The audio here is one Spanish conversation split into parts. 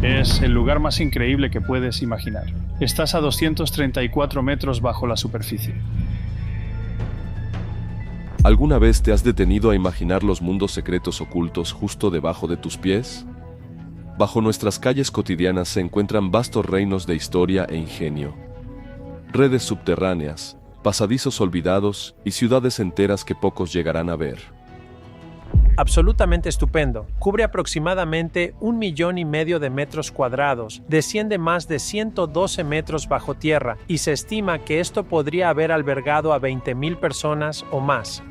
Es el lugar más increíble que puedes imaginar. Estás a 234 metros bajo la superficie. ¿Alguna vez te has detenido a imaginar los mundos secretos ocultos justo debajo de tus pies? Bajo nuestras calles cotidianas se encuentran vastos reinos de historia e ingenio. Redes subterráneas, pasadizos olvidados y ciudades enteras que pocos llegarán a ver. Absolutamente estupendo. Cubre aproximadamente 1,5 millones de metros cuadrados, desciende más de 112 metros bajo tierra y se estima que esto podría haber albergado a 20,000 personas o más.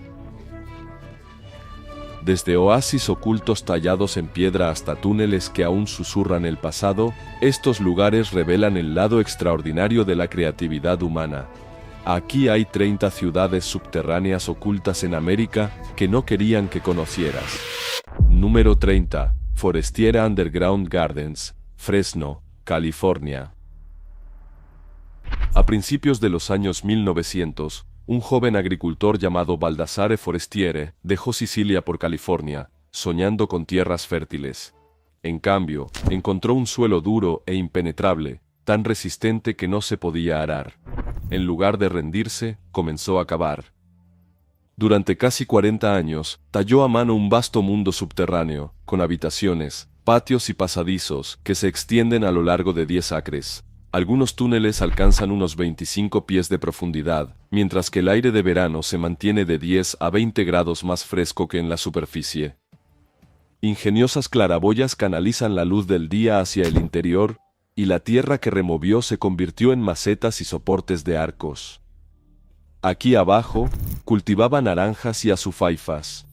Desde oasis ocultos tallados en piedra hasta túneles que aún susurran el pasado, estos lugares revelan el lado extraordinario de la creatividad humana. Aquí hay 30 ciudades subterráneas ocultas en América que no querían que conocieras. Número 30. Forestiera Underground Gardens, Fresno, California. A principios de los años 1900, un joven agricultor llamado Baldassare Forestiere dejó Sicilia por California, soñando con tierras fértiles. En cambio, encontró un suelo duro e impenetrable, tan resistente que no se podía arar. En lugar de rendirse, comenzó a cavar. Durante casi 40 años, talló a mano un vasto mundo subterráneo, con habitaciones, patios y pasadizos que se extienden a lo largo de 10 acres. Algunos túneles alcanzan unos 25 pies de profundidad, mientras que el aire de verano se mantiene de 10 a 20 grados más fresco que en la superficie. Ingeniosas claraboyas canalizan la luz del día hacia el interior, y la tierra que removió se convirtió en macetas y soportes de arcos. Aquí abajo, cultivaban naranjas y azufaifas.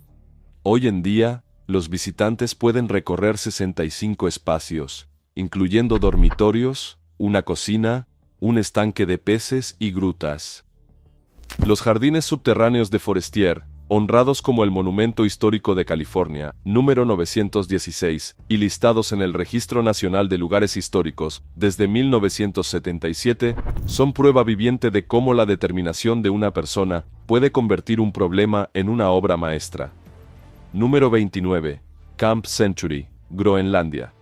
Hoy en día, los visitantes pueden recorrer 65 espacios, incluyendo dormitorios, una cocina, un estanque de peces y grutas. Los jardines subterráneos de Forestier, honrados como el Monumento Histórico de California, número 916, y listados en el Registro Nacional de Lugares Históricos desde 1977, son prueba viviente de cómo la determinación de una persona puede convertir un problema en una obra maestra. Número 29. Camp Century, Groenlandia.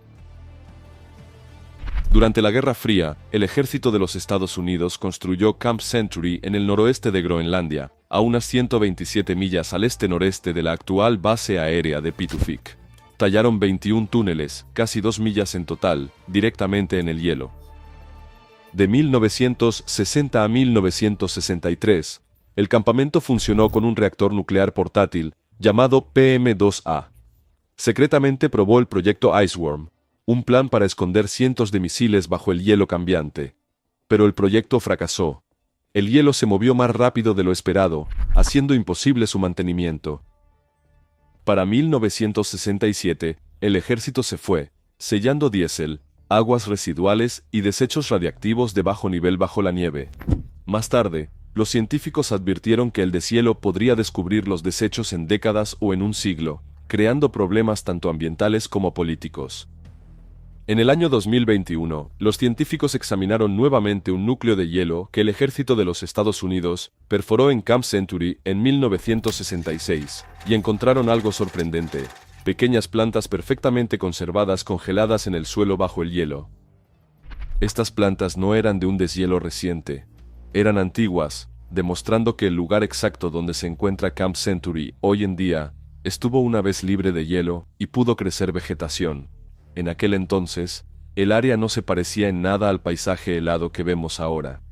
Durante la Guerra Fría, el ejército de los Estados Unidos construyó Camp Century en el noroeste de Groenlandia, a unas 127 millas al este-noreste de la actual base aérea de Pituffik. Tallaron 21 túneles, casi 2 millas en total, directamente en el hielo. De 1960 a 1963, el campamento funcionó con un reactor nuclear portátil, llamado PM-2A. Secretamente probó el proyecto Iceworm, un plan para esconder cientos de misiles bajo el hielo cambiante. Pero el proyecto fracasó. El hielo se movió más rápido de lo esperado, haciendo imposible su mantenimiento. Para 1967, el ejército se fue, sellando diésel, aguas residuales y desechos radiactivos de bajo nivel bajo la nieve. Más tarde, los científicos advirtieron que el deshielo podría descubrir los desechos en décadas o en un siglo, creando problemas tanto ambientales como políticos. En el año 2021, los científicos examinaron nuevamente un núcleo de hielo que el ejército de los Estados Unidos perforó en Camp Century en 1966, y encontraron algo sorprendente: pequeñas plantas perfectamente conservadas congeladas en el suelo bajo el hielo. Estas plantas no eran de un deshielo reciente, eran antiguas, demostrando que el lugar exacto donde se encuentra Camp Century hoy en día estuvo una vez libre de hielo y pudo crecer vegetación. En aquel entonces, el área no se parecía en nada al paisaje helado que vemos ahora.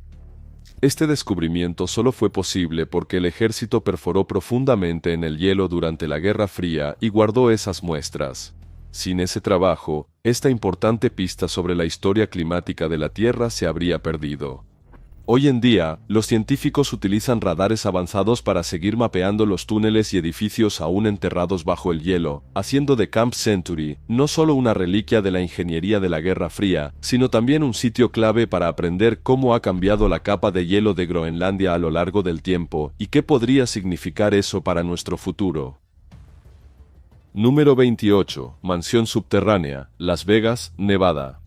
Este descubrimiento solo fue posible porque el ejército perforó profundamente en el hielo durante la Guerra Fría y guardó esas muestras. Sin ese trabajo, esta importante pista sobre la historia climática de la Tierra se habría perdido. Hoy en día, los científicos utilizan radares avanzados para seguir mapeando los túneles y edificios aún enterrados bajo el hielo, haciendo de Camp Century no solo una reliquia de la ingeniería de la Guerra Fría, sino también un sitio clave para aprender cómo ha cambiado la capa de hielo de Groenlandia a lo largo del tiempo y qué podría significar eso para nuestro futuro. Número 28. Mansión subterránea, Las Vegas, Nevada.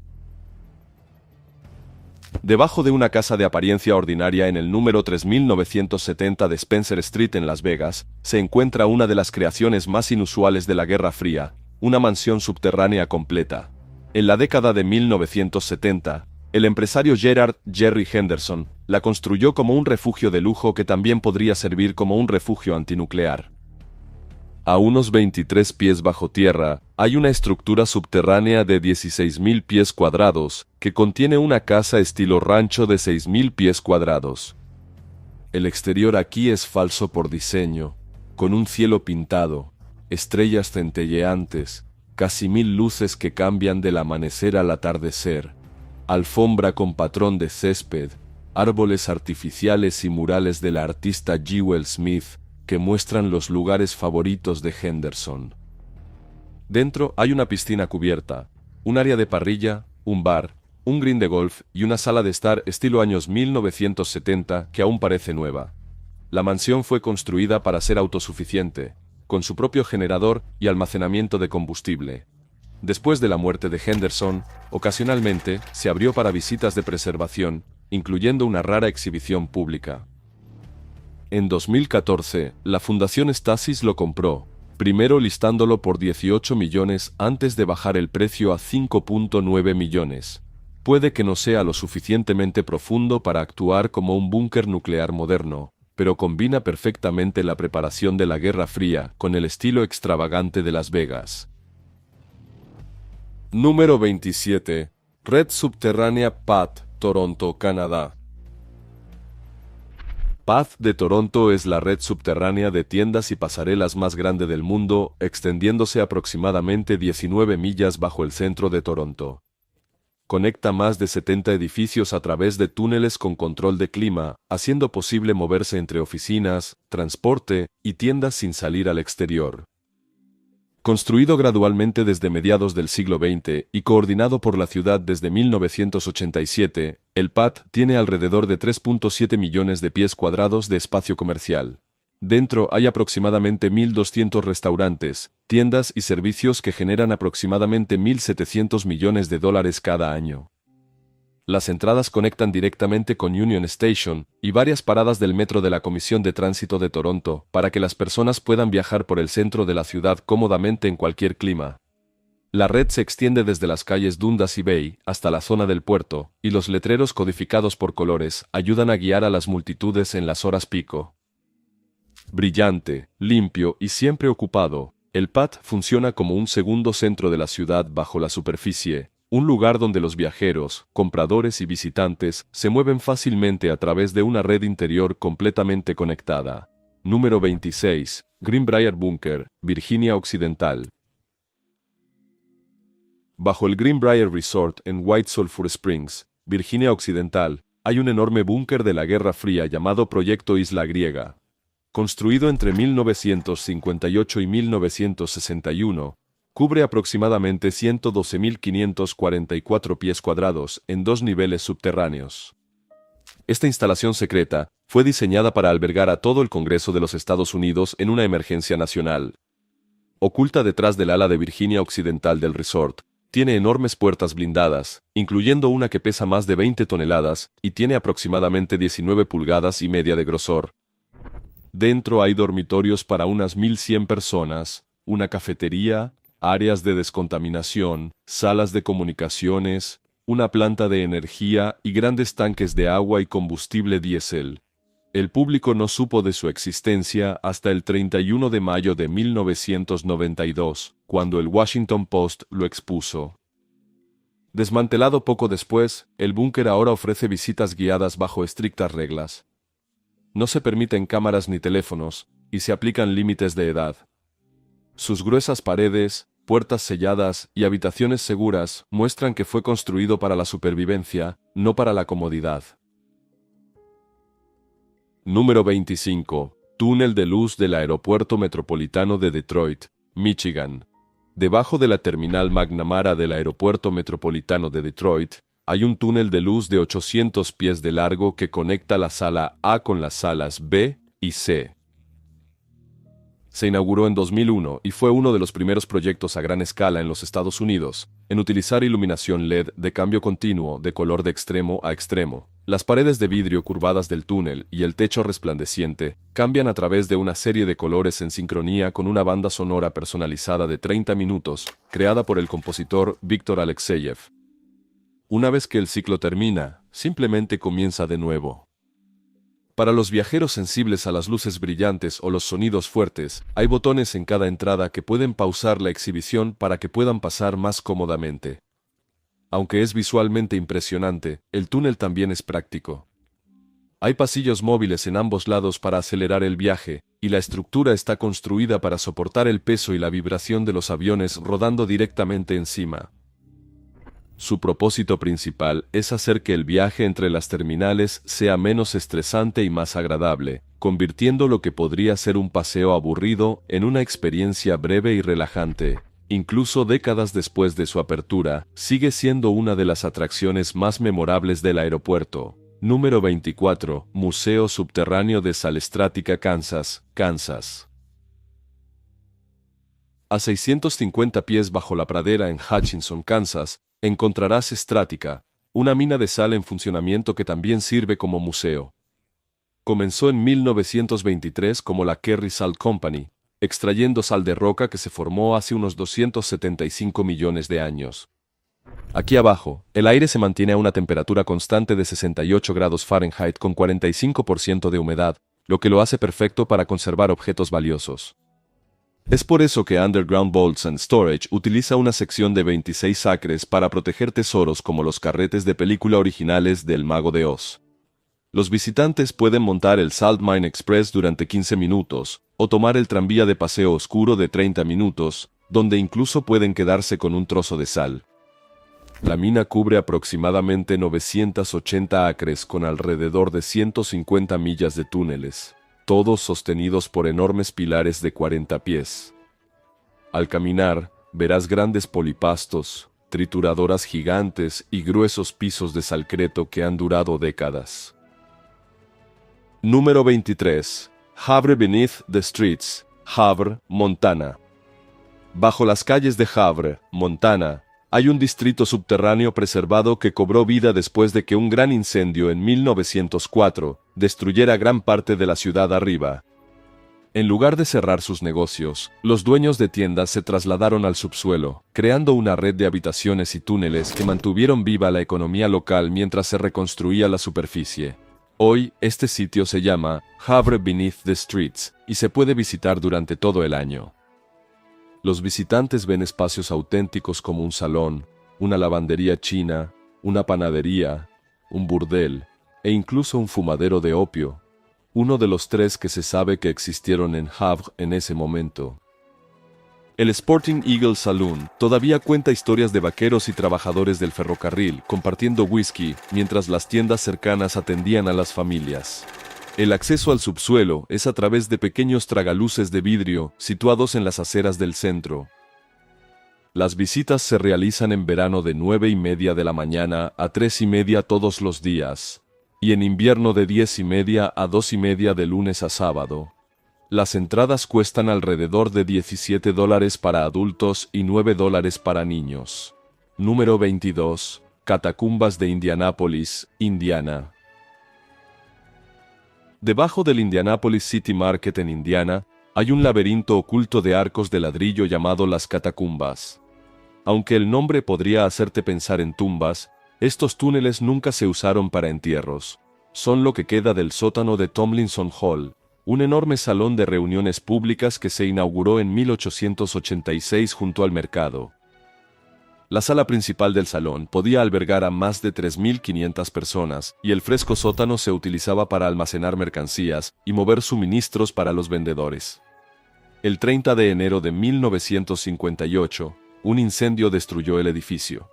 Debajo de una casa de apariencia ordinaria en el número 3970 de Spencer Street en Las Vegas, se encuentra una de las creaciones más inusuales de la Guerra Fría, una mansión subterránea completa. En la década de 1970, el empresario Gerard Jerry Henderson la construyó como un refugio de lujo que también podría servir como un refugio antinuclear. A unos 23 pies bajo tierra, hay una estructura subterránea de 16.000 pies cuadrados, que contiene una casa estilo rancho de 6.000 pies cuadrados. El exterior aquí es falso por diseño, con un cielo pintado, estrellas centelleantes, casi 1.000 luces que cambian del amanecer al atardecer, alfombra con patrón de césped, árboles artificiales y murales de la artista Jewel Smith, que muestran los lugares favoritos de Henderson. Dentro hay una piscina cubierta, un área de parrilla, un bar, un green de golf y una sala de estar estilo años 1970 que aún parece nueva. La mansión fue construida para ser autosuficiente, con su propio generador y almacenamiento de combustible. Después de la muerte de Henderson, ocasionalmente se abrió para visitas de preservación, incluyendo una rara exhibición pública. En 2014, la Fundación Stasis lo compró, primero listándolo por 18 millones antes de bajar el precio a 5.9 millones. Puede que no sea lo suficientemente profundo para actuar como un búnker nuclear moderno, pero combina perfectamente la preparación de la Guerra Fría con el estilo extravagante de Las Vegas. Número 27. Red subterránea PATH, Toronto, Canadá. PATH de Toronto es la red subterránea de tiendas y pasarelas más grande del mundo, extendiéndose aproximadamente 19 millas bajo el centro de Toronto. Conecta más de 70 edificios a través de túneles con control de clima, haciendo posible moverse entre oficinas, transporte y tiendas sin salir al exterior. Construido gradualmente desde mediados del siglo XX y coordinado por la ciudad desde 1987, el PATH tiene alrededor de 3.7 millones de pies cuadrados de espacio comercial. Dentro hay aproximadamente 1.200 restaurantes, tiendas y servicios que generan aproximadamente $1.700 millones cada año. Las entradas conectan directamente con Union Station y varias paradas del metro de la Comisión de Tránsito de Toronto para que las personas puedan viajar por el centro de la ciudad cómodamente en cualquier clima. La red se extiende desde las calles Dundas y Bay hasta la zona del puerto, y los letreros codificados por colores ayudan a guiar a las multitudes en las horas pico. Brillante, limpio y siempre ocupado, el PATH funciona como un segundo centro de la ciudad bajo la superficie, un lugar donde los viajeros, compradores y visitantes se mueven fácilmente a través de una red interior completamente conectada. Número 26. Greenbrier Bunker, Virginia Occidental. Bajo el Greenbrier Resort en White Sulphur Springs, Virginia Occidental, hay un enorme búnker de la Guerra Fría llamado Proyecto Isla Griega. Construido entre 1958 y 1961, cubre aproximadamente 112.544 pies cuadrados en 2 niveles subterráneos. Esta instalación secreta fue diseñada para albergar a todo el Congreso de los Estados Unidos en una emergencia nacional. Oculta detrás del ala de Virginia Occidental del resort, tiene enormes puertas blindadas, incluyendo una que pesa más de 20 toneladas y tiene aproximadamente 19 pulgadas y media de grosor. Dentro hay dormitorios para unas 1.100 personas, una cafetería, áreas de descontaminación, salas de comunicaciones, una planta de energía y grandes tanques de agua y combustible diésel. El público no supo de su existencia hasta el 31 de mayo de 1992, cuando el Washington Post lo expuso. Desmantelado poco después, el búnker ahora ofrece visitas guiadas bajo estrictas reglas. No se permiten cámaras ni teléfonos, y se aplican límites de edad. Sus gruesas paredes, puertas selladas y habitaciones seguras muestran que fue construido para la supervivencia, no para la comodidad. Número 25. Túnel de luz del Aeropuerto Metropolitano de Detroit, Michigan. Debajo de la terminal McNamara del Aeropuerto Metropolitano de Detroit, hay un túnel de luz de 800 pies de largo que conecta la sala A con las salas B y C. Se inauguró en 2001 y fue uno de los primeros proyectos a gran escala en los Estados Unidos en utilizar iluminación LED de cambio continuo de color de extremo a extremo. Las paredes de vidrio curvadas del túnel y el techo resplandeciente cambian a través de una serie de colores en sincronía con una banda sonora personalizada de 30 minutos, creada por el compositor Víctor Alexeyev. Una vez que el ciclo termina, simplemente comienza de nuevo. Para los viajeros sensibles a las luces brillantes o los sonidos fuertes, hay botones en cada entrada que pueden pausar la exhibición para que puedan pasar más cómodamente. Aunque es visualmente impresionante, el túnel también es práctico. Hay pasillos móviles en ambos lados para acelerar el viaje, y la estructura está construida para soportar el peso y la vibración de los aviones rodando directamente encima. Su propósito principal es hacer que el viaje entre las terminales sea menos estresante y más agradable, convirtiendo lo que podría ser un paseo aburrido en una experiencia breve y relajante. Incluso décadas después de su apertura, sigue siendo una de las atracciones más memorables del aeropuerto. Número 24, Museo Subterráneo de Salestrática, Kansas. A 650 pies bajo la pradera en Hutchinson, Kansas, encontrarás Strática, una mina de sal en funcionamiento que también sirve como museo. Comenzó en 1923 como la Kerry Salt Company, extrayendo sal de roca que se formó hace unos 275 millones de años. Aquí abajo, el aire se mantiene a una temperatura constante de 68 grados Fahrenheit con 45% de humedad, lo que lo hace perfecto para conservar objetos valiosos. Es por eso que Underground Vaults and Storage utiliza una sección de 26 acres para proteger tesoros como los carretes de película originales del Mago de Oz. Los visitantes pueden montar el Salt Mine Express durante 15 minutos, o tomar el tranvía de paseo oscuro de 30 minutos, donde incluso pueden quedarse con un trozo de sal. La mina cubre aproximadamente 980 acres con alrededor de 150 millas de túneles, todos sostenidos por enormes pilares de 40 pies. Al caminar, verás grandes polipastos, trituradoras gigantes y gruesos pisos de salcreto que han durado décadas. Número 23. Havre Beneath the Streets, Havre, Montana. Bajo las calles de Havre, Montana, hay un distrito subterráneo preservado que cobró vida después de que un gran incendio en 1904 destruyera gran parte de la ciudad arriba. En lugar de cerrar sus negocios, los dueños de tiendas se trasladaron al subsuelo, creando una red de habitaciones y túneles que mantuvieron viva la economía local mientras se reconstruía la superficie. Hoy, este sitio se llama Havre Beneath the Streets y se puede visitar durante todo el año. Los visitantes ven espacios auténticos como un salón, una lavandería china, una panadería, un burdel e incluso un fumadero de opio, uno de los 3 que se sabe que existieron en Havre en ese momento. El Sporting Eagle Saloon todavía cuenta historias de vaqueros y trabajadores del ferrocarril compartiendo whisky mientras las tiendas cercanas atendían a las familias. El acceso al subsuelo es a través de pequeños tragaluces de vidrio situados en las aceras del centro. Las visitas se realizan en verano de 9:30 de la mañana a 3:30 todos los días, y en invierno de 10:30 a 2:30 de lunes a sábado. Las entradas cuestan alrededor de $17 para adultos y $9 para niños. Número 22. Catacumbas de Indianápolis, Indiana. Debajo del Indianapolis City Market en Indiana, hay un laberinto oculto de arcos de ladrillo llamado las catacumbas. Aunque el nombre podría hacerte pensar en tumbas, estos túneles nunca se usaron para entierros. Son lo que queda del sótano de Tomlinson Hall, un enorme salón de reuniones públicas que se inauguró en 1886 junto al mercado. La sala principal del salón podía albergar a más de 3.500 personas, y el fresco sótano se utilizaba para almacenar mercancías y mover suministros para los vendedores. El 30 de enero de 1958, un incendio destruyó el edificio.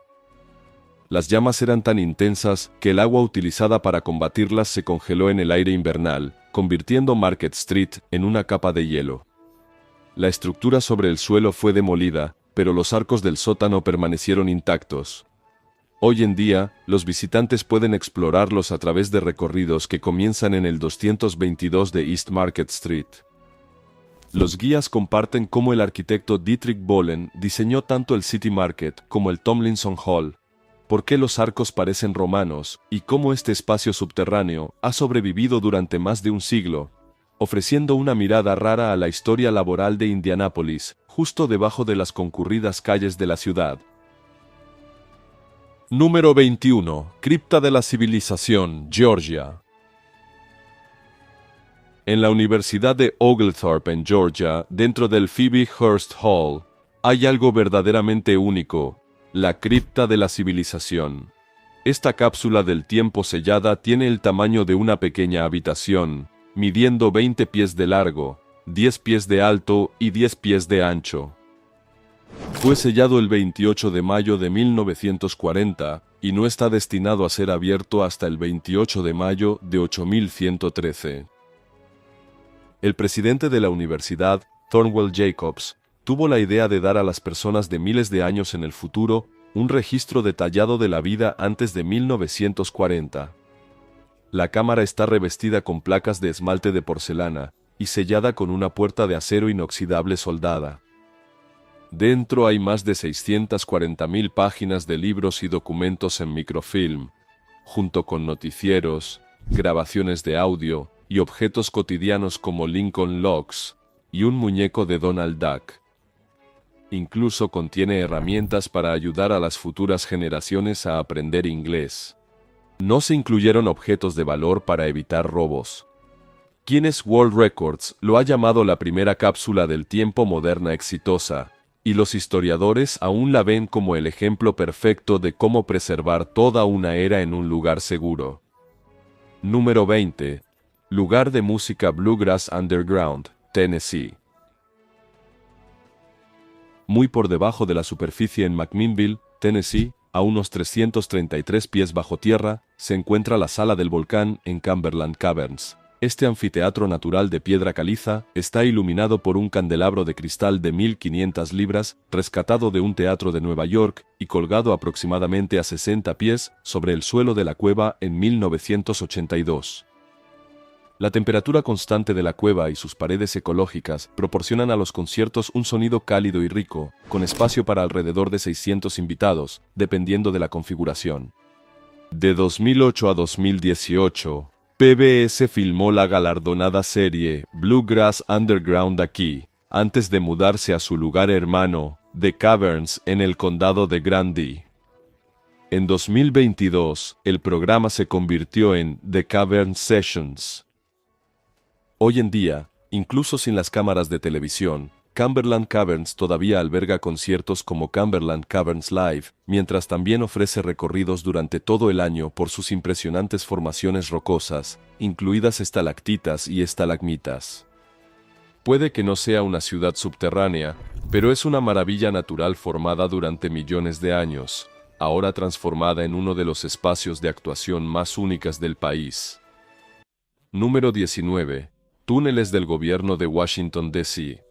Las llamas eran tan intensas que el agua utilizada para combatirlas se congeló en el aire invernal, convirtiendo Market Street en una capa de hielo. La estructura sobre el suelo fue demolida, pero los arcos del sótano permanecieron intactos. Hoy en día, los visitantes pueden explorarlos a través de recorridos que comienzan en el 222 de East Market Street. Los guías comparten cómo el arquitecto Dietrich Bohlen diseñó tanto el City Market como el Tomlinson Hall. por qué los arcos parecen romanos y cómo este espacio subterráneo ha sobrevivido durante más de un siglo, ofreciendo una mirada rara a la historia laboral de Indianápolis, justo debajo de las concurridas calles de la ciudad. Número 21. Cripta de la Civilización, Georgia. En la Universidad de Oglethorpe, en Georgia, dentro del Phoebe Hearst Hall, hay algo verdaderamente único: la cripta de la civilización. Esta cápsula del tiempo sellada tiene el tamaño de una pequeña habitación, midiendo 20 pies de largo, 10 pies de alto y 10 pies de ancho. Fue sellado el 28 de mayo de 1940 y no está destinado a ser abierto hasta el 28 de mayo de 8113. El presidente de la universidad, Thornwell Jacobs, tuvo la idea de dar a las personas de miles de años en el futuro un registro detallado de la vida antes de 1940. La cámara está revestida con placas de esmalte de porcelana y sellada con una puerta de acero inoxidable soldada. Dentro hay más de 640.000 páginas de libros y documentos en microfilm, junto con noticieros, grabaciones de audio y objetos cotidianos como Lincoln Logs y un muñeco de Donald Duck. Incluso contiene herramientas para ayudar a las futuras generaciones a aprender inglés. No se incluyeron objetos de valor para evitar robos. Guinness World Records lo ha llamado la primera cápsula del tiempo moderna exitosa, y los historiadores aún la ven como el ejemplo perfecto de cómo preservar toda una era en un lugar seguro. Número 20. Lugar de música Bluegrass Underground, Tennessee. Muy por debajo de la superficie en McMinnville, Tennessee, a unos 333 pies bajo tierra, se encuentra la sala del volcán en Cumberland Caverns. Este anfiteatro natural de piedra caliza está iluminado por un candelabro de cristal de 1.500 libras, rescatado de un teatro de Nueva York y colgado aproximadamente a 60 pies sobre el suelo de la cueva en 1982. La temperatura constante de la cueva y sus paredes ecológicas proporcionan a los conciertos un sonido cálido y rico, con espacio para alrededor de 600 invitados, dependiendo de la configuración. De 2008 a 2018, PBS filmó la galardonada serie Bluegrass Underground aquí, antes de mudarse a su lugar hermano, The Caverns, en el condado de Grundy. En 2022, el programa se convirtió en The Cavern Sessions. Hoy en día, incluso sin las cámaras de televisión, Cumberland Caverns todavía alberga conciertos como Cumberland Caverns Live, mientras también ofrece recorridos durante todo el año por sus impresionantes formaciones rocosas, incluidas estalactitas y estalagmitas. Puede que no sea una ciudad subterránea, pero es una maravilla natural formada durante millones de años, ahora transformada en uno de los espacios de actuación más únicas del país. Número 19. Túneles del gobierno de Washington, D.C.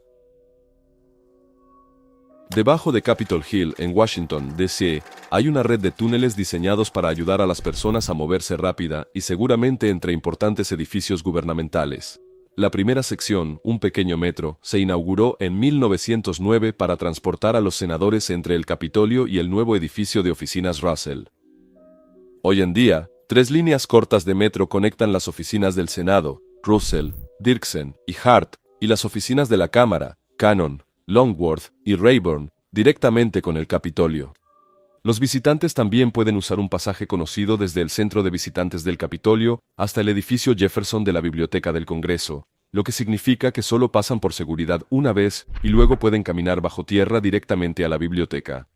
Debajo de Capitol Hill, en Washington, D.C., hay una red de túneles diseñados para ayudar a las personas a moverse rápida y seguramente entre importantes edificios gubernamentales. La primera sección, un pequeño metro, se inauguró en 1909 para transportar a los senadores entre el Capitolio y el nuevo edificio de oficinas Russell. Hoy en día, 3 líneas cortas de metro conectan las oficinas del Senado, Russell, Dirksen y Hart, y las oficinas de la Cámara, Cannon, Longworth y Rayburn, directamente con el Capitolio. Los visitantes también pueden usar un pasaje conocido desde el centro de visitantes del Capitolio hasta el edificio Jefferson de la Biblioteca del Congreso, lo que significa que solo pasan por seguridad una vez y luego pueden caminar bajo tierra directamente a la biblioteca.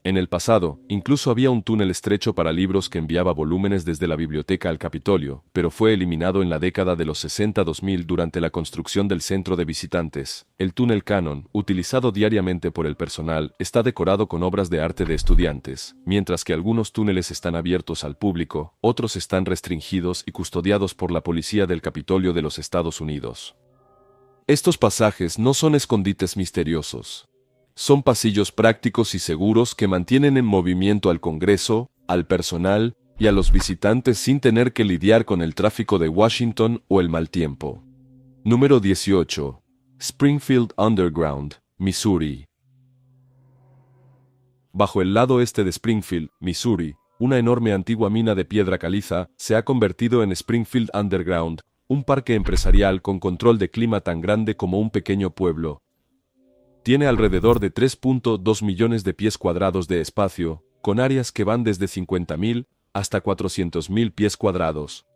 En el pasado, incluso había un túnel estrecho para libros que enviaba volúmenes desde la biblioteca al Capitolio, pero fue eliminado en la década de los 60-2000 durante la construcción del centro de visitantes. El túnel Cannon, utilizado diariamente por el personal, está decorado con obras de arte de estudiantes. Mientras que algunos túneles están abiertos al público, otros están restringidos y custodiados por la policía del Capitolio de los Estados Unidos. Estos pasajes no son escondites misteriosos. Son pasillos prácticos y seguros que mantienen en movimiento al Congreso, al personal y a los visitantes sin tener que lidiar con el tráfico de Washington o el mal tiempo. Número 18. Springfield Underground, Missouri. Bajo el lado este de Springfield, Missouri, una enorme antigua mina de piedra caliza se ha convertido en Springfield Underground, un parque empresarial con control de clima tan grande como un pequeño pueblo. Tiene alrededor de 3.2 millones de pies cuadrados de espacio, con áreas que van desde 50.000 hasta 400.000 pies cuadrados.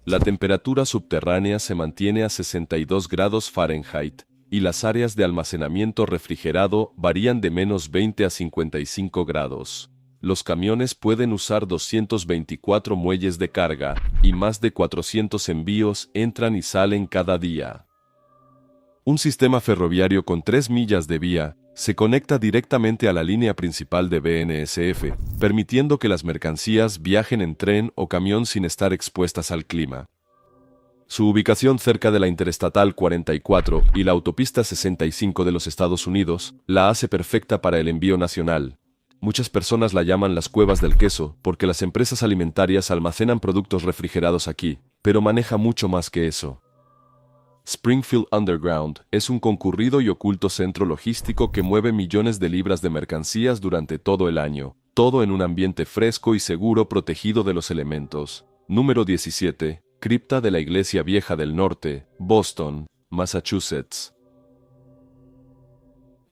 La temperatura subterránea se mantiene a 62 grados Fahrenheit, y las áreas de almacenamiento refrigerado varían de -20 a 55 grados. Los camiones pueden usar 224 muelles de carga, y más de 400 envíos entran y salen cada día. Un sistema ferroviario con 3 millas de vía se conecta directamente a la línea principal de BNSF, permitiendo que las mercancías viajen en tren o camión sin estar expuestas al clima. Su ubicación cerca de la Interestatal 44 y la Autopista 65 de los Estados Unidos la hace perfecta para el envío nacional. Muchas personas la llaman las cuevas del queso porque las empresas alimentarias almacenan productos refrigerados aquí, pero maneja mucho más que eso. Springfield Underground es un concurrido y oculto centro logístico que mueve millones de libras de mercancías durante todo el año, todo en un ambiente fresco y seguro protegido de los elementos. Número 17. Cripta de la Iglesia Vieja del Norte, Boston, Massachusetts.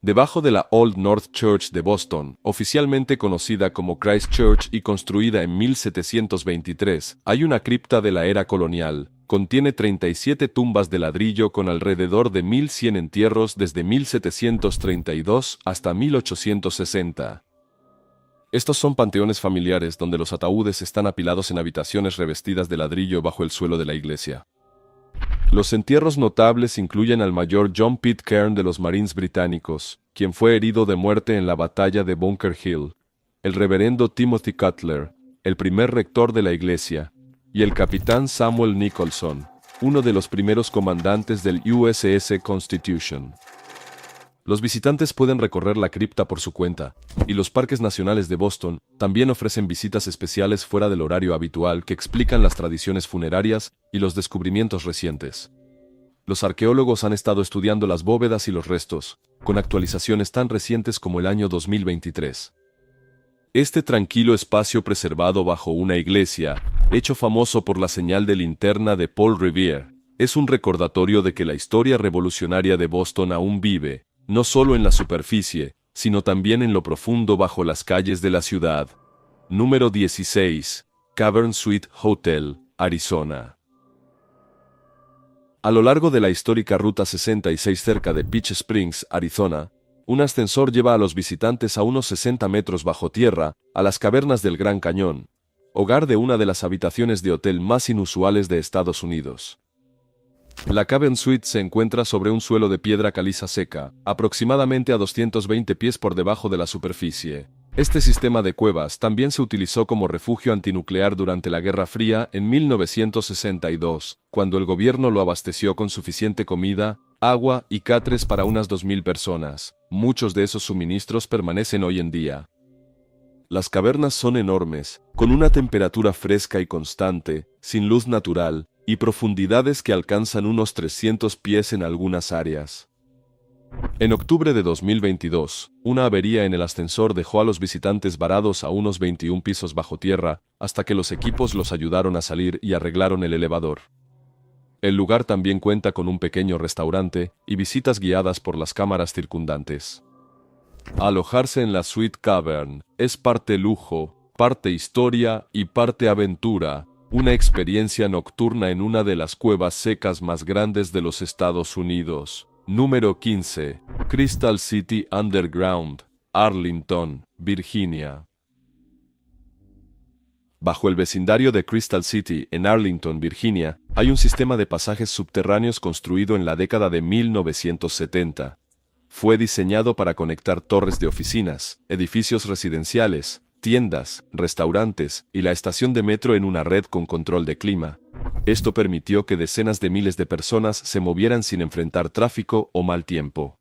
Debajo de la Old North Church de Boston, oficialmente conocida como Christ Church y construida en 1723, hay una cripta de la era colonial. Contiene 37 tumbas de ladrillo con alrededor de 1.100 entierros desde 1732 hasta 1860. Estos son panteones familiares donde los ataúdes están apilados en habitaciones revestidas de ladrillo bajo el suelo de la iglesia. Los entierros notables incluyen al mayor John Pitcairn de los Marines británicos, quien fue herido de muerte en la batalla de Bunker Hill, el reverendo Timothy Cutler, el primer rector de la iglesia, y el capitán Samuel Nicholson, uno de los primeros comandantes del USS Constitution. Los visitantes pueden recorrer la cripta por su cuenta, y los parques nacionales de Boston también ofrecen visitas especiales fuera del horario habitual que explican las tradiciones funerarias y los descubrimientos recientes. Los arqueólogos han estado estudiando las bóvedas y los restos, con actualizaciones tan recientes como el año 2023. Este tranquilo espacio preservado bajo una iglesia, hecho famoso por la señal de linterna de Paul Revere, es un recordatorio de que la historia revolucionaria de Boston aún vive, no solo en la superficie, sino también en lo profundo bajo las calles de la ciudad. Número 16. Cavern Suite Hotel, Arizona. A lo largo de la histórica Ruta 66 cerca de Peach Springs, Arizona, un ascensor lleva a los visitantes a unos 60 metros bajo tierra, a las cavernas del Gran Cañón, hogar de una de las habitaciones de hotel más inusuales de Estados Unidos. La Cavern Suite se encuentra sobre un suelo de piedra caliza seca, aproximadamente a 220 pies por debajo de la superficie. Este sistema de cuevas también se utilizó como refugio antinuclear durante la Guerra Fría en 1962, cuando el gobierno lo abasteció con suficiente comida, agua y catres para unas 2.000 personas. Muchos de esos suministros permanecen hoy en día. Las cavernas son enormes, con una temperatura fresca y constante, sin luz natural, y profundidades que alcanzan unos 300 pies en algunas áreas. En octubre de 2022, una avería en el ascensor dejó a los visitantes varados a unos 21 pisos bajo tierra, hasta que los equipos los ayudaron a salir y arreglaron el elevador. El lugar también cuenta con un pequeño restaurante y visitas guiadas por las cámaras circundantes. Alojarse en la Suite Cavern es parte lujo, parte historia y parte aventura, una experiencia nocturna en una de las cuevas secas más grandes de los Estados Unidos. Número 15. Crystal City Underground, Arlington, Virginia. Bajo el vecindario de Crystal City, en Arlington, Virginia, hay un sistema de pasajes subterráneos construido en la década de 1970. Fue diseñado para conectar torres de oficinas, edificios residenciales, tiendas, restaurantes y la estación de metro en una red con control de clima. Esto permitió que decenas de miles de personas se movieran sin enfrentar tráfico o mal tiempo.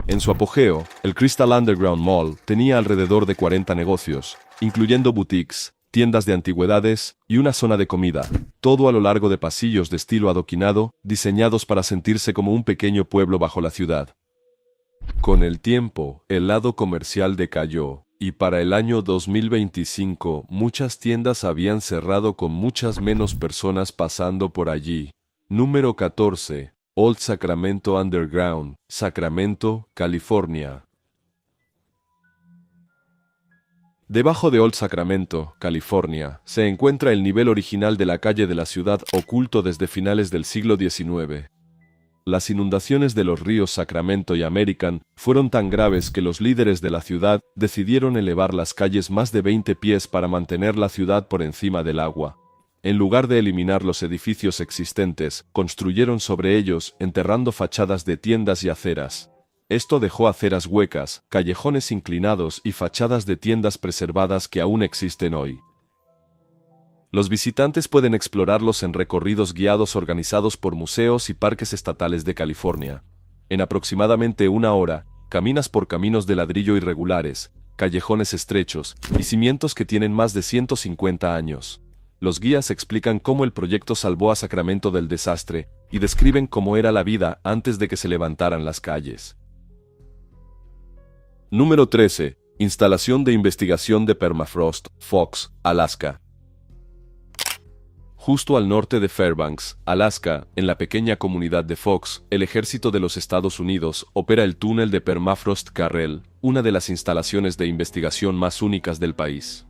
En su apogeo, el Crystal Underground Mall tenía alrededor de 40 negocios, incluyendo boutiques, tiendas de antigüedades y una zona de comida, todo a lo largo de pasillos de estilo adoquinado, diseñados para sentirse como un pequeño pueblo bajo la ciudad. Con el tiempo, el lado comercial decayó, y para el año 2025 muchas tiendas habían cerrado con muchas menos personas pasando por allí. Número 14. Old Sacramento Underground, Sacramento, California. Debajo de Old Sacramento, California, se encuentra el nivel original de la calle de la ciudad oculto desde finales del siglo XIX. Las inundaciones de los ríos Sacramento y American fueron tan graves que los líderes de la ciudad decidieron elevar las calles más de 20 pies para mantener la ciudad por encima del agua. En lugar de eliminar los edificios existentes, construyeron sobre ellos, enterrando fachadas de tiendas y aceras. Esto dejó aceras huecas, callejones inclinados y fachadas de tiendas preservadas que aún existen hoy. Los visitantes pueden explorarlos en recorridos guiados organizados por museos y parques estatales de California. En aproximadamente una hora, caminas por caminos de ladrillo irregulares, callejones estrechos y cimientos que tienen más de 150 años. Los guías explican cómo el proyecto salvó a Sacramento del desastre y describen cómo era la vida antes de que se levantaran las calles. Número 13. Instalación de investigación de permafrost, Fox, Alaska. Justo al norte de Fairbanks, Alaska, en la pequeña comunidad de Fox, el ejército de los Estados Unidos opera el túnel de permafrost Carrel, una de las instalaciones de investigación más únicas del país.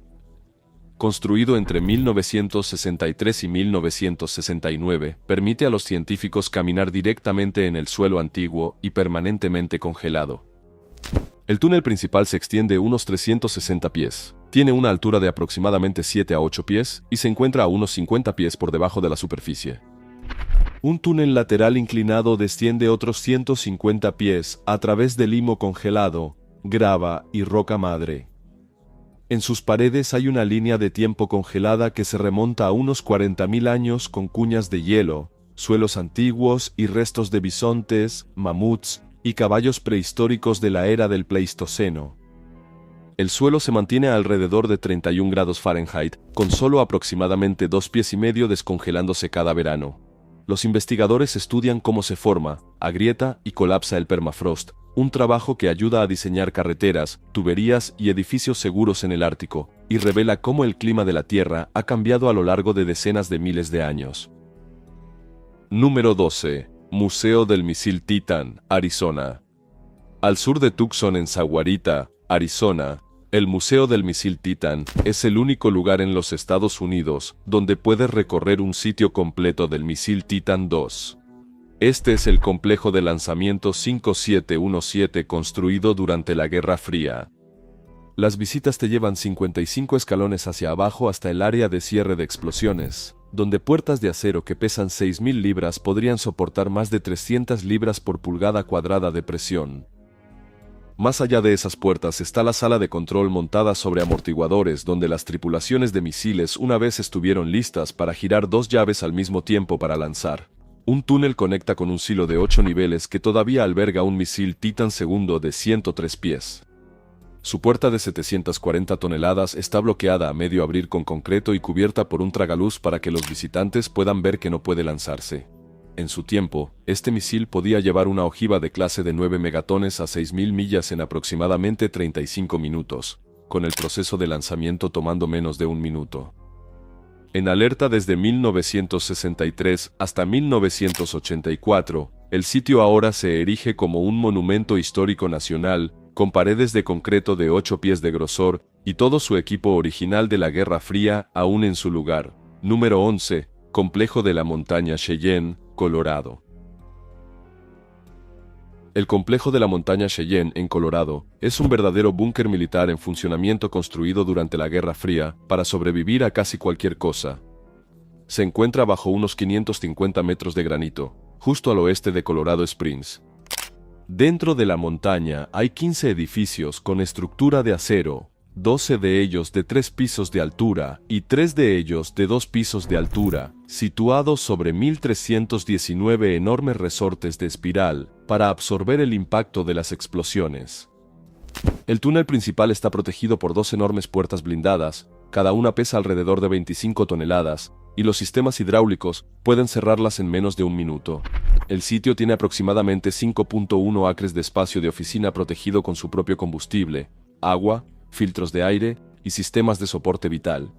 Construido entre 1963 y 1969, permite a los científicos caminar directamente en el suelo antiguo y permanentemente congelado. El túnel principal se extiende unos 360 pies. Tiene una altura de aproximadamente 7 a 8 pies y se encuentra a unos 50 pies por debajo de la superficie. Un túnel lateral inclinado desciende otros 150 pies a través de limo congelado, grava y roca madre. En sus paredes hay una línea de tiempo congelada que se remonta a unos 40.000 años con cuñas de hielo, suelos antiguos y restos de bisontes, mamuts y caballos prehistóricos de la era del Pleistoceno. El suelo se mantiene a alrededor de 31 grados Fahrenheit, con solo aproximadamente 2,5 pies descongelándose cada verano. Los investigadores estudian cómo se forma, agrieta y colapsa el permafrost, un trabajo que ayuda a diseñar carreteras, tuberías y edificios seguros en el Ártico, y revela cómo el clima de la Tierra ha cambiado a lo largo de decenas de miles de años. Número 12. Museo del Misil Titan, Arizona. Al sur de Tucson en Sahuarita, Arizona, el Museo del Misil Titan es el único lugar en los Estados Unidos donde puedes recorrer un sitio completo del misil Titan II. Este es el complejo de lanzamiento 5717 construido durante la Guerra Fría. Las visitas te llevan 55 escalones hacia abajo hasta el área de cierre de explosiones, donde puertas de acero que pesan 6.000 libras podrían soportar más de 300 libras por pulgada cuadrada de presión. Más allá de esas puertas está la sala de control montada sobre amortiguadores donde las tripulaciones de misiles una vez estuvieron listas para girar 2 llaves al mismo tiempo para lanzar. Un túnel conecta con un silo de 8 niveles que todavía alberga un misil Titan II de 103 pies. Su puerta de 740 toneladas está bloqueada a medio abrir con concreto y cubierta por un tragaluz para que los visitantes puedan ver que no puede lanzarse. En su tiempo, este misil podía llevar una ojiva de clase de 9 megatones a 6.000 millas en aproximadamente 35 minutos, con el proceso de lanzamiento tomando menos de un minuto. En alerta desde 1963 hasta 1984, el sitio ahora se erige como un monumento histórico nacional, con paredes de concreto de 8 pies de grosor y todo su equipo original de la Guerra Fría aún en su lugar. Número 11. Complejo de la montaña Cheyenne, Colorado. El complejo de la montaña Cheyenne, en Colorado, es un verdadero búnker militar en funcionamiento construido durante la Guerra Fría para sobrevivir a casi cualquier cosa. Se encuentra bajo unos 550 metros de granito, justo al oeste de Colorado Springs. Dentro de la montaña hay 15 edificios con estructura de acero, 12 de ellos de 3 pisos de altura y 3 de ellos de 2 pisos de altura, situados sobre 1.319 enormes resortes de espiral para absorber el impacto de las explosiones. El túnel principal está protegido por 2 enormes puertas blindadas, cada una pesa alrededor de 25 toneladas, y los sistemas hidráulicos pueden cerrarlas en menos de un minuto. El sitio tiene aproximadamente 5.1 acres de espacio de oficina protegido con su propio combustible, agua, filtros de aire y sistemas de soporte vital.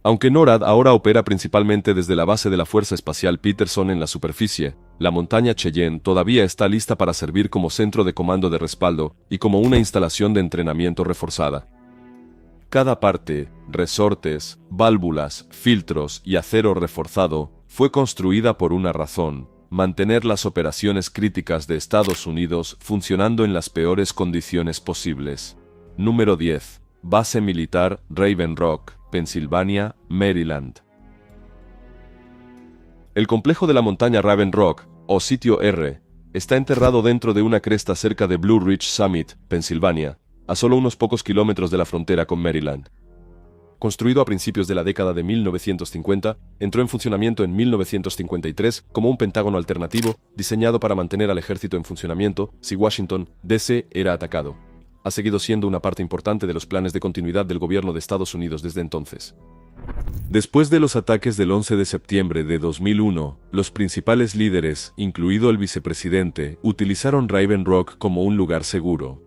Aunque NORAD ahora opera principalmente desde la base de la Fuerza Espacial Peterson en la superficie, la montaña Cheyenne todavía está lista para servir como centro de comando de respaldo y como una instalación de entrenamiento reforzada. Cada parte, resortes, válvulas, filtros y acero reforzado, fue construida por una razón: mantener las operaciones críticas de Estados Unidos funcionando en las peores condiciones posibles. Número 10. Base Militar Raven Rock, Pensilvania, Maryland. El complejo de la montaña Raven Rock, o Sitio R, está enterrado dentro de una cresta cerca de Blue Ridge Summit, Pensilvania, a solo unos pocos kilómetros de la frontera con Maryland. Construido a principios de la década de 1950, entró en funcionamiento en 1953 como un pentágono alternativo diseñado para mantener al ejército en funcionamiento si Washington, D.C. era atacado. Ha seguido siendo una parte importante de los planes de continuidad del gobierno de Estados Unidos desde entonces. Después de los ataques del 11 de septiembre de 2001, los principales líderes, incluido el vicepresidente, utilizaron Raven Rock como un lugar seguro.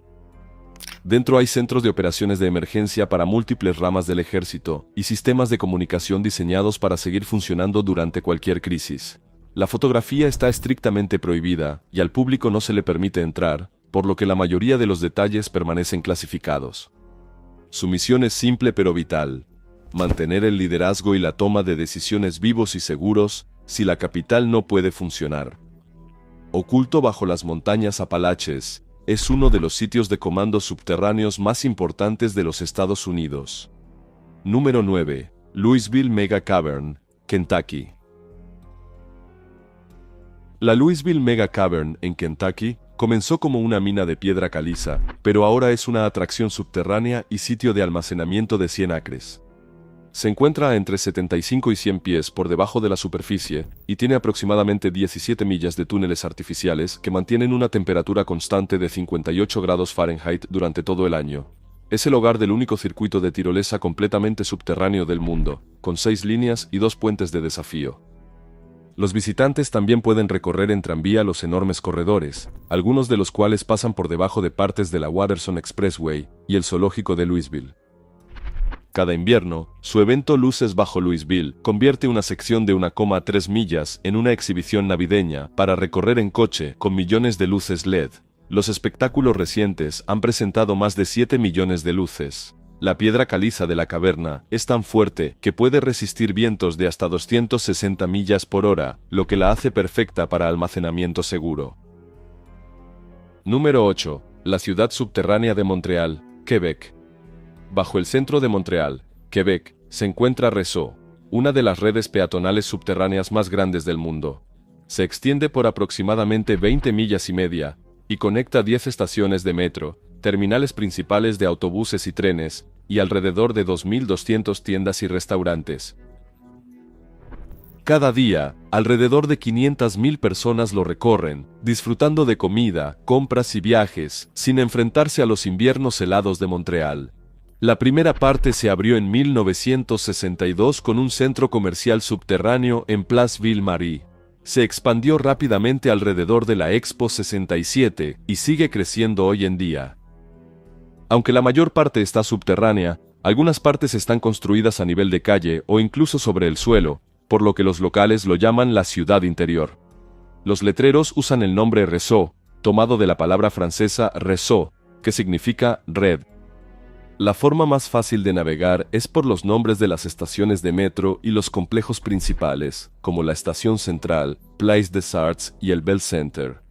Dentro hay centros de operaciones de emergencia para múltiples ramas del ejército y sistemas de comunicación diseñados para seguir funcionando durante cualquier crisis. La fotografía está estrictamente prohibida y al público no se le permite entrar, por lo que la mayoría de los detalles permanecen clasificados. Su misión es simple pero vital: mantener el liderazgo y la toma de decisiones vivos y seguros si la capital no puede funcionar. Oculto bajo las montañas Apalaches, es uno de los sitios de comando subterráneos más importantes de los Estados Unidos. Número 9. Louisville Mega Cavern, Kentucky. La Louisville Mega Cavern en Kentucky comenzó como una mina de piedra caliza, pero ahora es una atracción subterránea y sitio de almacenamiento de 100 acres. Se encuentra a entre 75 y 100 pies por debajo de la superficie y tiene aproximadamente 17 millas de túneles artificiales que mantienen una temperatura constante de 58 grados Fahrenheit durante todo el año. Es el hogar del único circuito de tirolesa completamente subterráneo del mundo, con 6 líneas y 2 puentes de desafío. Los visitantes también pueden recorrer en tranvía los enormes corredores, algunos de los cuales pasan por debajo de partes de la Watterson Expressway y el zoológico de Louisville. Cada invierno, su evento Luces bajo Louisville convierte una sección de 1,3 millas en una exhibición navideña para recorrer en coche con millones de luces LED. Los espectáculos recientes han presentado más de 7 millones de luces. La piedra caliza de la caverna es tan fuerte que puede resistir vientos de hasta 260 millas por hora, lo que la hace perfecta para almacenamiento seguro. Número 8. La ciudad subterránea de Montreal, Quebec. Bajo el centro de Montreal, Quebec, se encuentra Réseau, una de las redes peatonales subterráneas más grandes del mundo. Se extiende por aproximadamente 20 millas y media y conecta 10 estaciones de metro, terminales principales de autobuses y trenes, y alrededor de 2.200 tiendas y restaurantes. Cada día, alrededor de 500.000 personas lo recorren, disfrutando de comida, compras y viajes, sin enfrentarse a los inviernos helados de Montreal. La primera parte se abrió en 1962 con un centro comercial subterráneo en Place Ville-Marie. Se expandió rápidamente alrededor de la Expo 67 y sigue creciendo hoy en día. Aunque la mayor parte está subterránea, algunas partes están construidas a nivel de calle o incluso sobre el suelo, por lo que los locales lo llaman la ciudad interior. Los letreros usan el nombre Réseau, tomado de la palabra francesa réseau, que significa red. La forma más fácil de navegar es por los nombres de las estaciones de metro y los complejos principales, como la Estación Central, Place des Arts y el Bell Center.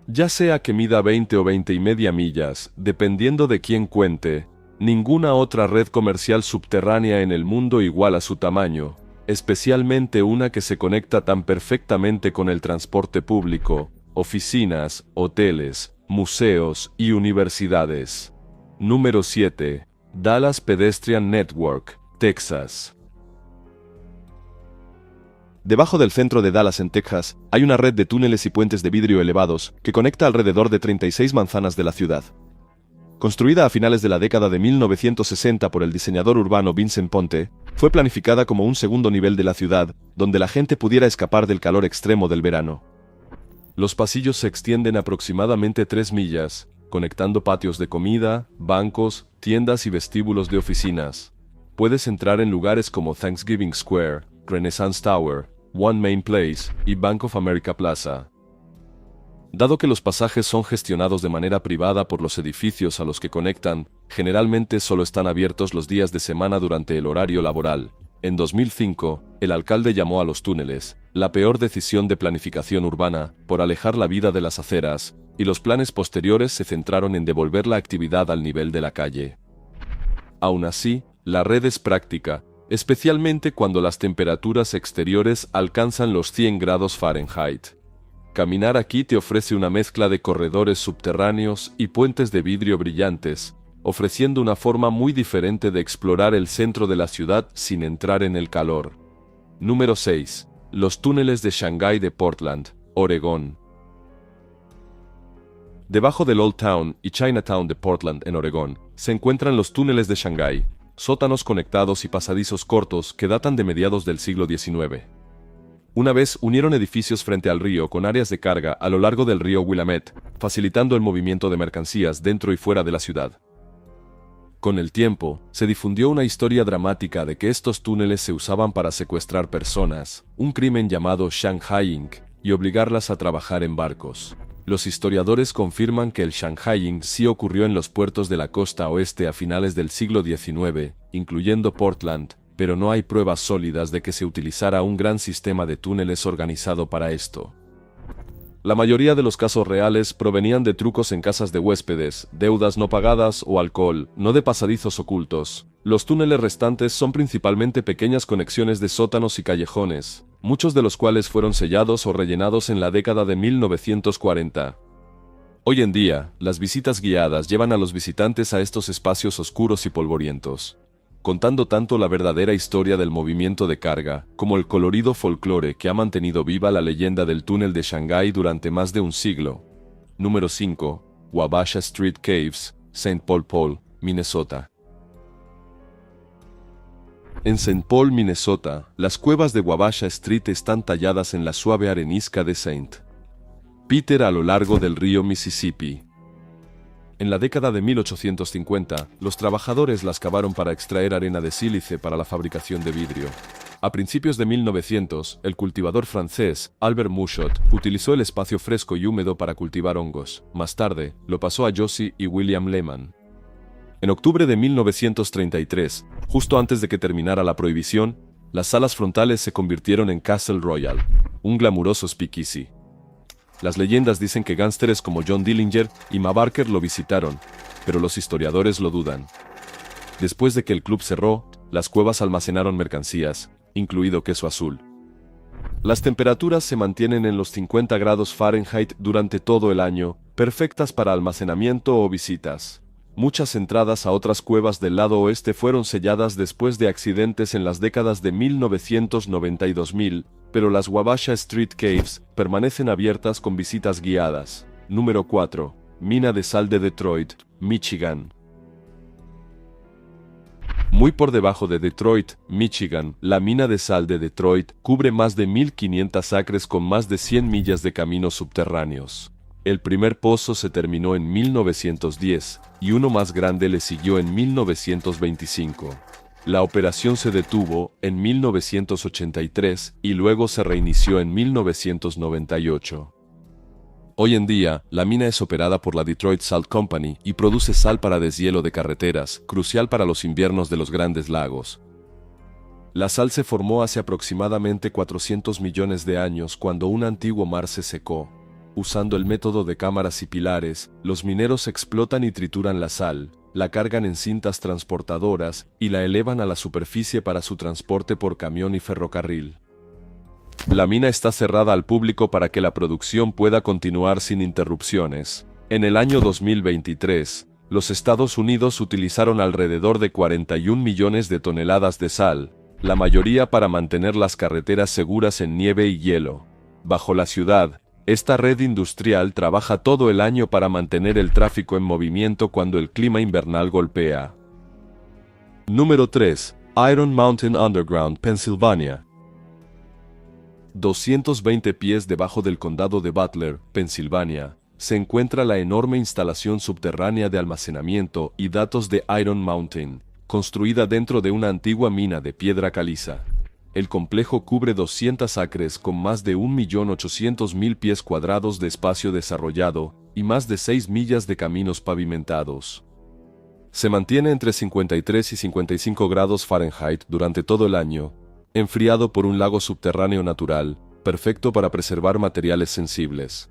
Ya sea que mida 20 o 20 y media millas, dependiendo de quién cuente, ninguna otra red comercial subterránea en el mundo iguala su tamaño, especialmente una que se conecta tan perfectamente con el transporte público, oficinas, hoteles, museos y universidades. Número 7. Dallas Pedestrian Network, Texas. Debajo del centro de Dallas en Texas, hay una red de túneles y puentes de vidrio elevados que conecta alrededor de 36 manzanas de la ciudad. Construida a finales de la década de 1960 por el diseñador urbano Vincent Ponte, Fue planificada como un segundo nivel de la ciudad, donde la gente pudiera escapar del calor extremo del verano. Los pasillos se extienden aproximadamente 3 millas, conectando patios de comida, bancos, tiendas y vestíbulos de oficinas. Puedes entrar en lugares como Thanksgiving Square, Renaissance Tower, One Main Place y Bank of America Plaza. Dado que los pasajes son gestionados de manera privada por los edificios a los que conectan, generalmente solo están abiertos los días de semana durante el horario laboral. En 2005, el alcalde llamó a los túneles la peor decisión de planificación urbana por alejar la vida de las aceras, y los planes posteriores se centraron en devolver la actividad al nivel de la calle. Aún así, la red es práctica, especialmente cuando las temperaturas exteriores alcanzan los 100 grados Fahrenheit. Caminar aquí te ofrece una mezcla de corredores subterráneos y puentes de vidrio brillantes, ofreciendo una forma muy diferente de explorar el centro de la ciudad sin entrar en el calor. Número 6. Los túneles de Shanghái de Portland, Oregón. Debajo del Old Town y Chinatown de Portland, en Oregón, se encuentran los túneles de Shanghái, sótanos conectados y pasadizos cortos que datan de mediados del siglo XIX. Una vez unieron edificios frente al río con áreas de carga a lo largo del río Willamette, facilitando el movimiento de mercancías dentro y fuera de la ciudad. Con el tiempo, se difundió una historia dramática de que estos túneles se usaban para secuestrar personas, un crimen llamado Shanghaiing, y obligarlas a trabajar en barcos. Los historiadores confirman que el Shanghaiing sí ocurrió en los puertos de la costa oeste a finales del siglo XIX, incluyendo Portland, pero no hay pruebas sólidas de que se utilizara un gran sistema de túneles organizado para esto. La mayoría de los casos reales provenían de trucos en casas de huéspedes, deudas no pagadas o alcohol, no de pasadizos ocultos. Los túneles restantes son principalmente pequeñas conexiones de sótanos y callejones, muchos de los cuales fueron sellados o rellenados en la década de 1940. Hoy en día, las visitas guiadas llevan a los visitantes a estos espacios oscuros y polvorientos, contando tanto la verdadera historia del movimiento de carga, como el colorido folclore que ha mantenido viva la leyenda del túnel de Shanghái durante más de un siglo. Número 5. Wabasha Street Caves, St. Paul, Minnesota. En St. Paul, Minnesota, las cuevas de Wabasha Street están talladas en la suave arenisca de St. Peter a lo largo del río Mississippi. En la década de 1850, los trabajadores las cavaron para extraer arena de sílice para la fabricación de vidrio. A principios de 1900, el cultivador francés, Albert Mouchot, utilizó el espacio fresco y húmedo para cultivar hongos. Más tarde, lo pasó a Josie y William Lehman. En octubre de 1933, justo antes de que terminara la prohibición, las salas frontales se convirtieron en Castle Royal, un glamuroso speakeasy. Las leyendas dicen que gángsteres como John Dillinger y Ma Barker lo visitaron, pero los historiadores lo dudan. Después de que el club cerró, las cuevas almacenaron mercancías, incluido queso azul. Las temperaturas se mantienen en los 50 grados Fahrenheit durante todo el año, perfectas para almacenamiento o visitas. Muchas entradas a otras cuevas del lado oeste fueron selladas después de accidentes en las décadas de 1990 y 2000, pero las Wabasha Street Caves permanecen abiertas con visitas guiadas. Número 4. Mina de sal de Detroit, Michigan. Muy por debajo de Detroit, Michigan, la mina de sal de Detroit cubre más de 1.500 acres con más de 100 millas de caminos subterráneos. El primer pozo se terminó en 1910 y uno más grande le siguió en 1925. La operación se detuvo en 1983 y luego se reinició en 1998. Hoy en día, la mina es operada por la Detroit Salt Company y produce sal para deshielo de carreteras, crucial para los inviernos de los Grandes Lagos. La sal se formó hace aproximadamente 400 millones de años cuando un antiguo mar se secó. Usando el método de cámaras y pilares, los mineros explotan y trituran la sal, la cargan en cintas transportadoras y la elevan a la superficie para su transporte por camión y ferrocarril. La mina está cerrada al público para que la producción pueda continuar sin interrupciones. En el año 2023, los Estados Unidos utilizaron alrededor de 41 millones de toneladas de sal, la mayoría para mantener las carreteras seguras en nieve y hielo. Bajo la ciudad, esta red industrial trabaja todo el año para mantener el tráfico en movimiento cuando el clima invernal golpea. Número 3. Iron Mountain Underground, Pensilvania. 220 pies debajo del condado de Butler, Pensilvania, se encuentra la enorme instalación subterránea de almacenamiento y datos de Iron Mountain, construida dentro de una antigua mina de piedra caliza. El complejo cubre 200 acres con más de 1.800.000 pies cuadrados de espacio desarrollado y más de 6 millas de caminos pavimentados. Se mantiene entre 53 y 55 grados Fahrenheit durante todo el año, enfriado por un lago subterráneo natural, perfecto para preservar materiales sensibles.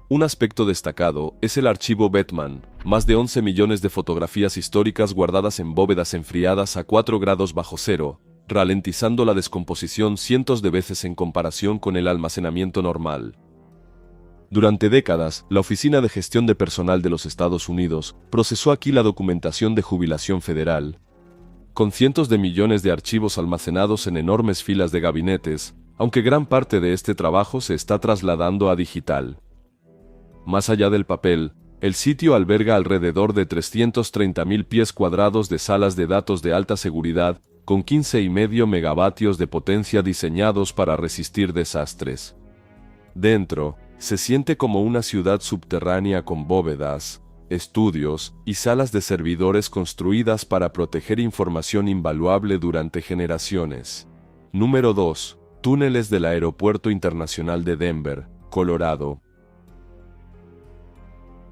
Un aspecto destacado es el archivo Bettman, más de 11 millones de fotografías históricas guardadas en bóvedas enfriadas a 4 grados bajo cero, ralentizando la descomposición cientos de veces en comparación con el almacenamiento normal. Durante décadas, la Oficina de Gestión de Personal de los Estados Unidos procesó aquí la documentación de jubilación federal, con cientos de millones de archivos almacenados en enormes filas de gabinetes, aunque gran parte de este trabajo se está trasladando a digital. Más allá del papel, el sitio alberga alrededor de 330.000 pies cuadrados de salas de datos de alta seguridad, con 15,5 megavatios de potencia diseñados para resistir desastres. Dentro, se siente como una ciudad subterránea con bóvedas, estudios y salas de servidores construidas para proteger información invaluable durante generaciones. Número 2. Túneles del Aeropuerto Internacional de Denver, Colorado.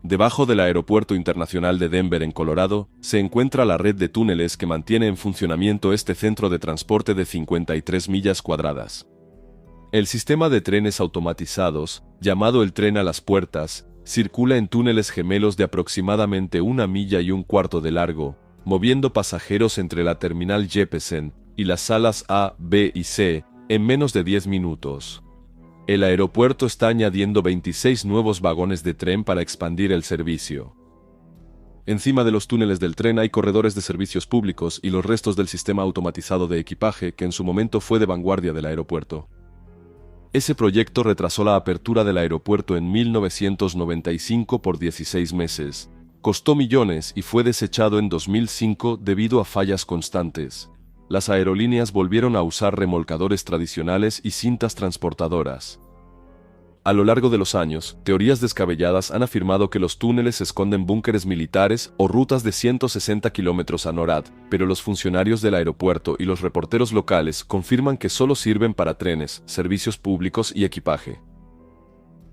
Debajo del Aeropuerto Internacional de Denver en Colorado, se encuentra la red de túneles que mantiene en funcionamiento este centro de transporte de 53 millas cuadradas. El sistema de trenes automatizados, llamado el tren a las puertas, circula en túneles gemelos de aproximadamente 1,25 millas de largo, moviendo pasajeros entre la terminal Jeppesen y las salas A, B y C en menos de 10 minutos. El aeropuerto está añadiendo 26 nuevos vagones de tren para expandir el servicio. Encima de los túneles del tren hay corredores de servicios públicos y los restos del sistema automatizado de equipaje que en su momento fue de vanguardia del aeropuerto. Ese proyecto retrasó la apertura del aeropuerto en 1995 por 16 meses, costó millones y fue desechado en 2005 debido a fallas constantes. Las aerolíneas volvieron a usar remolcadores tradicionales y cintas transportadoras. A lo largo de los años, teorías descabelladas han afirmado que los túneles esconden búnkeres militares o rutas de 160 kilómetros a NORAD, pero los funcionarios del aeropuerto y los reporteros locales confirman que solo sirven para trenes, servicios públicos y equipaje.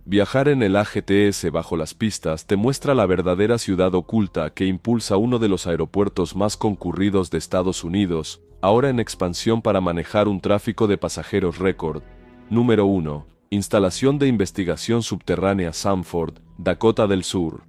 Viajar en el AGTS bajo las pistas te muestra la verdadera ciudad oculta que impulsa uno de los aeropuertos más concurridos de Estados Unidos, ahora en expansión para manejar un tráfico de pasajeros récord. Número 1. Instalación de investigación subterránea Sanford, Dakota del Sur.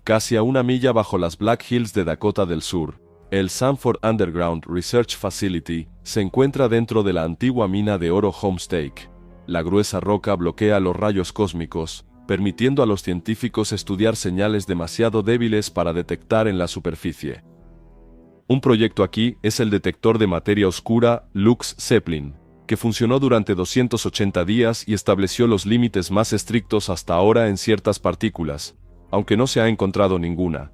Casi a 1 milla bajo las Black Hills de Dakota del Sur, el Sanford Underground Research Facility se encuentra dentro de la antigua mina de oro Homestake. La gruesa roca bloquea los rayos cósmicos, permitiendo a los científicos estudiar señales demasiado débiles para detectar en la superficie. Un proyecto aquí es el detector de materia oscura Lux Zeppelin, que funcionó durante 280 días y estableció los límites más estrictos hasta ahora en ciertas partículas, aunque no se ha encontrado ninguna.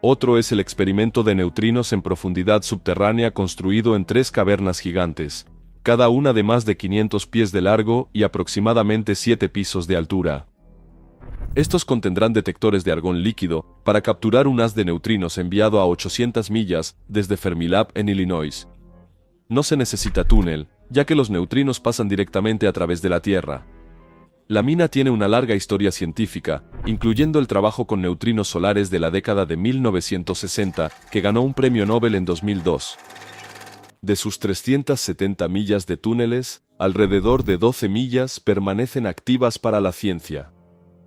Otro es el experimento de neutrinos en profundidad subterránea construido en 3 cavernas gigantes, cada una de más de 500 pies de largo y aproximadamente 7 pisos de altura. Estos contendrán detectores de argón líquido para capturar un haz de neutrinos enviado a 800 millas desde Fermilab en Illinois. No se necesita túnel, ya que los neutrinos pasan directamente a través de la Tierra. La mina tiene una larga historia científica, incluyendo el trabajo con neutrinos solares de la década de 1960, que ganó un premio Nobel en 2002. De sus 370 millas de túneles, alrededor de 12 millas permanecen activas para la ciencia.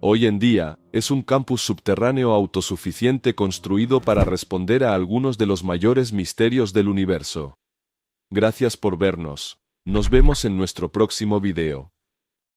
Hoy en día, es un campus subterráneo autosuficiente construido para responder a algunos de los mayores misterios del universo. Gracias por vernos. Nos vemos en nuestro próximo video.